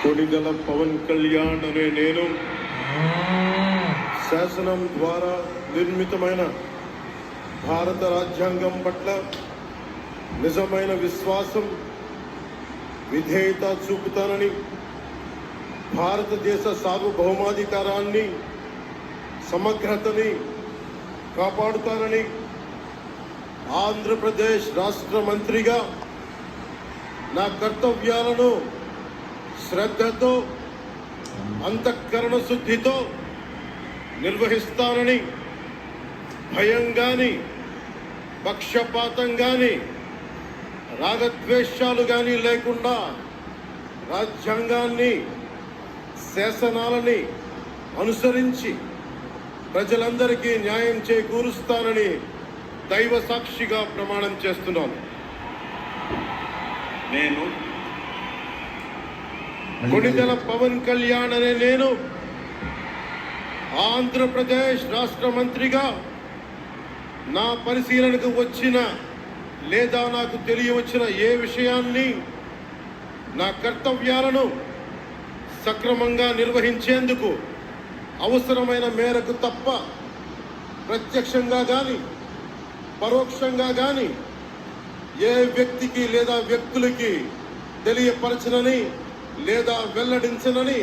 కొణిదెల పవన్ కళ్యాణ్ అనే నేను శాసనం ద్వారా నిర్మితమైన భారత రాజ్యాంగం పట్ల నిజమైన విశ్వాసం, విధేయత చూపుతానని, భారతదేశ సార్వభౌమాధికారాన్ని, సమగ్రతని కాపాడుతానని, ఆంధ్రప్రదేశ్ రాష్ట్ర మంత్రిగా నా కర్తవ్యాలను శ్రద్ధతో, అంతఃకరణ శుద్ధితో నిర్వహిస్తానని, భయం గాని, పక్షపాతం గాని, రాగద్వేషాలు గాని లేకుండా రాజ్యాంగాన్ని, శాసనాలని అనుసరించి ప్రజలందరికీ న్యాయం చేకూరుస్తానని దైవ సాక్షిగా ప్రమాణం చేస్తున్నాను. నేను కొణిదెల పవన్ కళ్యాణ్ అనే నేను ఆంధ్రప్రదేశ్ రాష్ట్ర మంత్రిగా నా పరిశీలనకు వచ్చిన లేదా నాకు తెలియవచ్చిన ఏ విషయాన్ని, నా కర్తవ్యాలను సక్రమంగా నిర్వహించేందుకు అవసరమైన మేరకు తప్ప ప్రత్యక్షంగా కానీ పరోక్షంగా కానీ ఏ వ్యక్తికి లేదా వ్యక్తులకి తెలియపరచనని లేదా వెల్లడించనని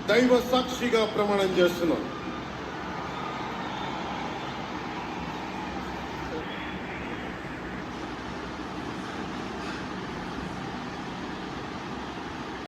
దైవ సాక్షిగా ప్రమాణం చేస్తున్నాను.